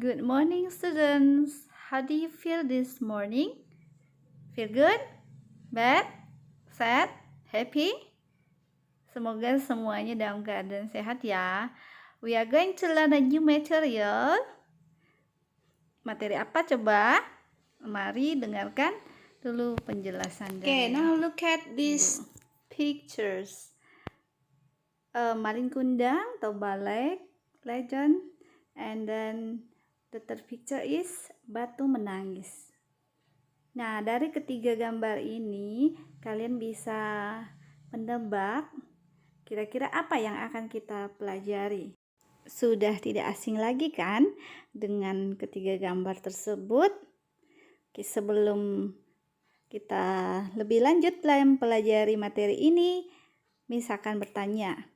Good morning, students. How do you feel this morning? Feel good? Bad? Sad? Happy? Semoga semuanya dalam keadaan sehat ya. We are going to learn a new material. Materi apa coba? Mari dengarkan dulu penjelasan dari. Okay, now look at these pictures. Malin Kundang atau Balik Legend, and then the third picture is Batu Menangis. Nah, dari ketiga gambar ini kalian bisa menebak kira-kira apa yang akan kita pelajari. Sudah tidak asing lagi kan dengan ketiga gambar tersebut? Oke, sebelum kita lebih lanjut dalam pelajari materi ini, misalkan bertanya,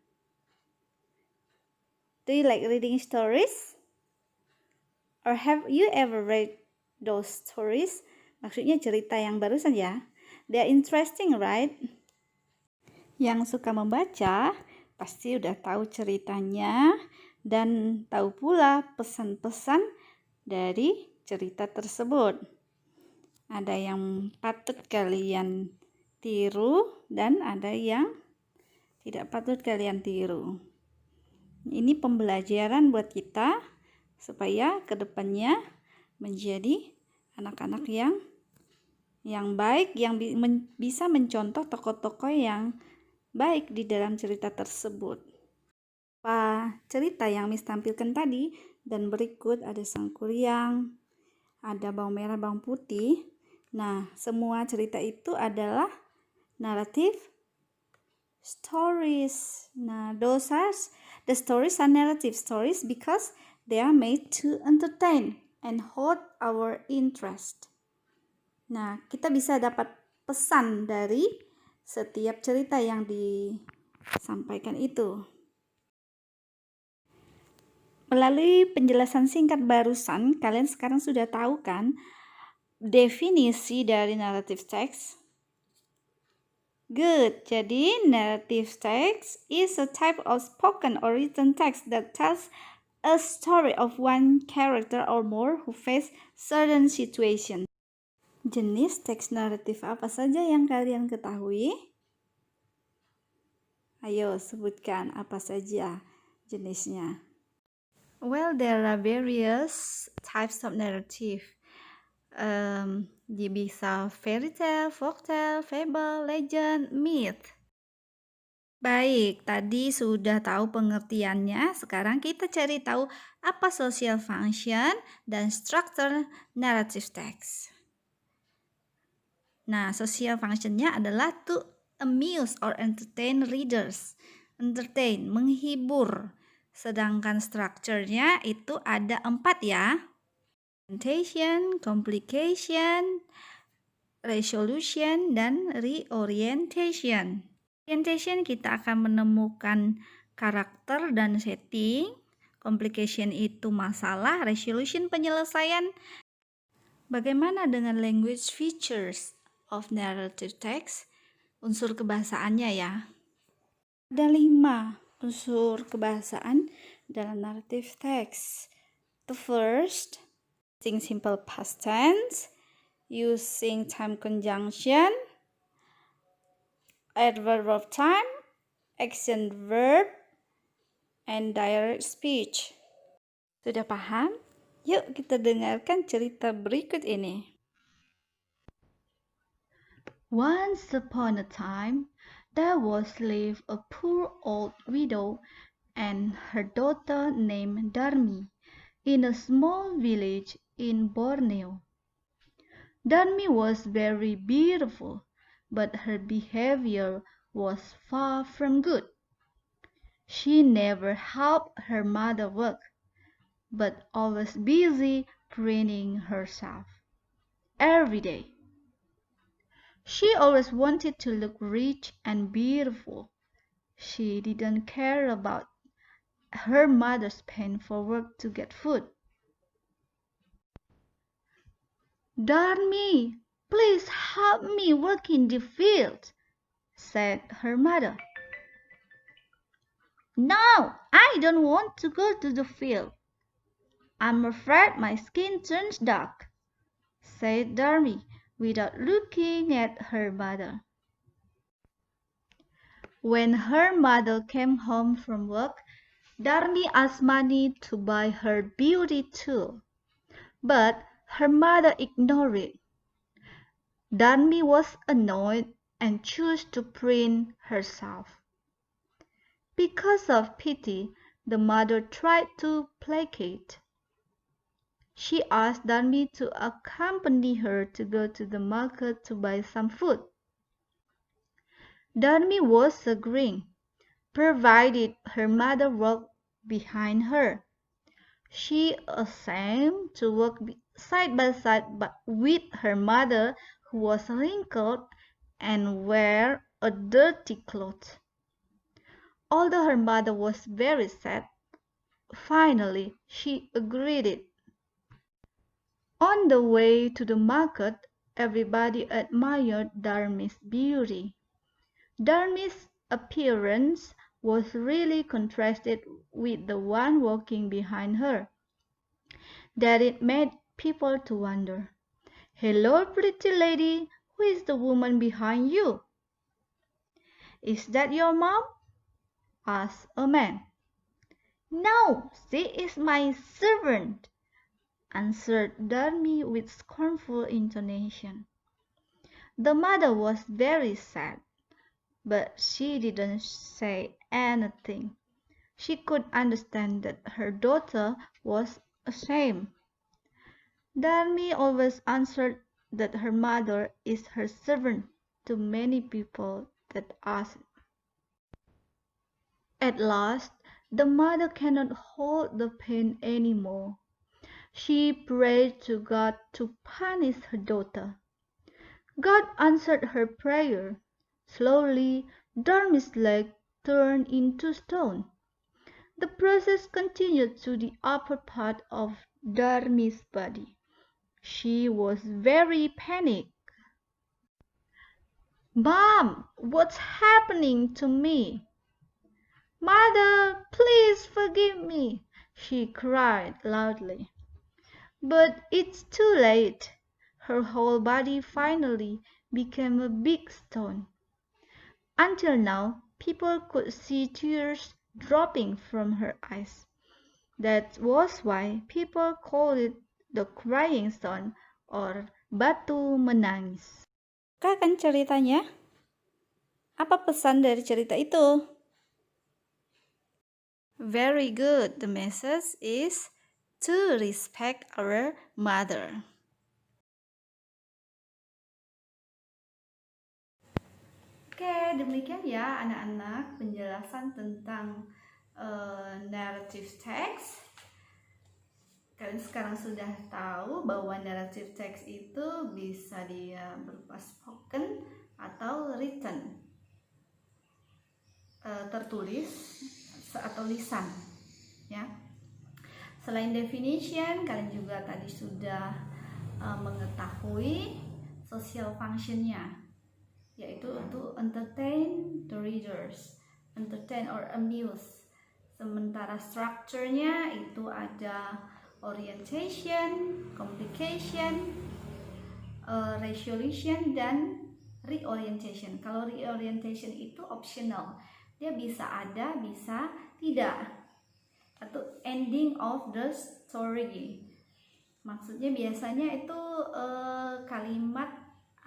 do you like reading stories? Or have you ever read those stories? Maksudnya cerita yang barusan ya. They are interesting, right? Yang suka membaca pasti udah tahu ceritanya dan tahu pula pesan-pesan dari cerita tersebut. Ada yang patut kalian tiru dan ada yang tidak patut kalian tiru. Ini pembelajaran buat kita supaya kedepannya menjadi anak-anak yang baik, yang bisa mencontoh tokoh-tokoh yang baik di dalam cerita tersebut. Cerita yang Miss tampilkan tadi dan berikut ada Sang Kuryang, ada Bawang Merah Bawang Putih. Nah, semua cerita itu adalah narrative stories. Nah, the stories are narrative stories because they are made to entertain and hold our interest. Nah, kita bisa dapat pesan dari setiap cerita yang disampaikan itu. Melalui penjelasan singkat barusan, kalian sekarang sudah tahu kan definisi dari narrative text? Good. Jadi, narrative text is a type of spoken or written text that tells a story of one character or more who face certain situation. Jenis teks naratif apa saja yang kalian ketahui? Ayo sebutkan apa saja jenisnya. Well, there are various types of narrative. Dia bisa fairy tale, folktale, fable, legend, myth. Baik, tadi sudah tahu pengertiannya. Sekarang kita cari tahu apa social function dan structure narrative text. Nah, social functionnya adalah to amuse or entertain readers. Entertain, menghibur. Sedangkan structure-nya itu ada 4 ya. Presentation, complication, resolution, dan reorientation. Orientation kita akan menemukan karakter dan setting. Complication itu masalah, resolution penyelesaian. Bagaimana dengan language features of narrative text? Unsur kebahasaannya ya. Ada 5 unsur kebahasaan dalam narrative text. The first, using simple past tense, using time conjunction, adverb of time, action verb, and direct speech. Sudah paham? Yuk kita dengarkan cerita berikut ini. Once upon a time, there lived a poor old widow and her daughter named Darmi in a small village in Borneo. Darmi was very beautiful, but her behavior was far from good. She never helped her mother work, but always busy preening herself every day. She always wanted to look rich and beautiful. She didn't care about her mother's painful work to get food. Darmi, please help me work in the field, said her mother. No, I don't want to go to the field. I'm afraid my skin turns dark, said Darby, without looking at her mother. When her mother came home from work, Darby asked money to buy her beauty tool, but her mother ignored it. Darby was annoyed and chose to print herself. Because of pity, the mother tried to placate. She asked Darby to accompany her to go to the market to buy some food. Darby was agreeing, provided her mother walked behind her. She ashamed to walk side by side with her mother, who was wrinkled and wear a dirty cloth. Although her mother was very sad, finally she agreed. On the way to the market, everybody admired Darby's beauty. Darby's appearance was really contrasted with the one walking behind her, that it made people to wonder, "Hello, pretty lady, who is the woman behind you?" "Is that your mom?" asked a man. "No, she is my servant," answered Darby with scornful intonation. The mother was very sad, but she didn't say anything. She could understand that her daughter was ashamed. Darby always answered that her mother is her servant to many people that asked. At last, the mother cannot hold the pain anymore. She prayed to God to punish her daughter. God answered her prayer. Slowly, Darby's leg turned into stone. The process continued to the upper part of Darby's body. She was very panicked. "Mom, what's happening to me?" "Mother, please forgive me," she cried loudly. But it's too late. Her whole body finally became a big stone. Until now, people could see tears dropping from her eyes. That was why people called it the crying stone or batu menangis. Suka kan ceritanya? Apa pesan dari cerita itu? Very good. The message is to respect our mother. Oke, demikian ya anak-anak penjelasan tentang narrative text. Kalian sekarang sudah tahu bahwa narrative text itu bisa dia berupa spoken atau written, tertulis atau lisan, ya. Selain definition, kalian juga tadi sudah mengetahui social functionnya, yaitu untuk entertain the readers, entertain or amuse. Sementara structure-nya itu ada orientation, complication, resolution, dan reorientation. Kalau reorientation itu optional, dia bisa ada, bisa tidak, atau ending of the story. Maksudnya biasanya itu kalimat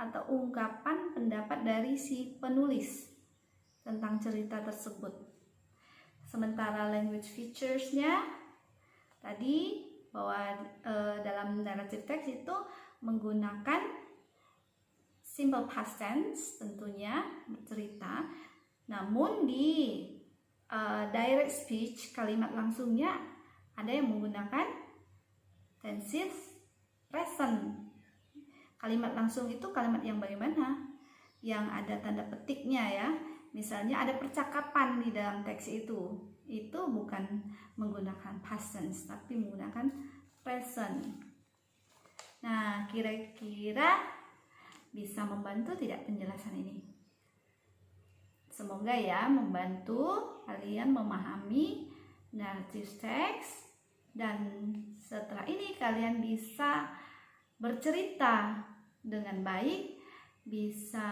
atau ungkapan pendapat dari si penulis tentang cerita tersebut. Sementara language features-nya tadi bahwa dalam narrative text itu menggunakan simple past tense tentunya bercerita, namun di direct speech kalimat langsungnya ada yang menggunakan tenses present. Kalimat langsung itu kalimat yang bagaimana? Yang ada tanda petiknya ya. Misalnya ada percakapan di dalam teks itu bukan menggunakan past tense tapi menggunakan present. Nah, kira-kira bisa membantu tidak penjelasan ini? Semoga ya membantu kalian memahami narrative text Dan setelah ini kalian bisa bercerita dengan baik, bisa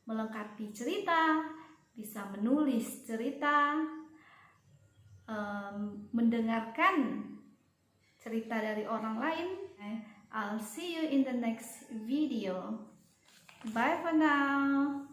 melengkapi cerita, bisa menulis cerita, mendengarkan cerita dari orang lain. I'll see you in the next video. Bye for now.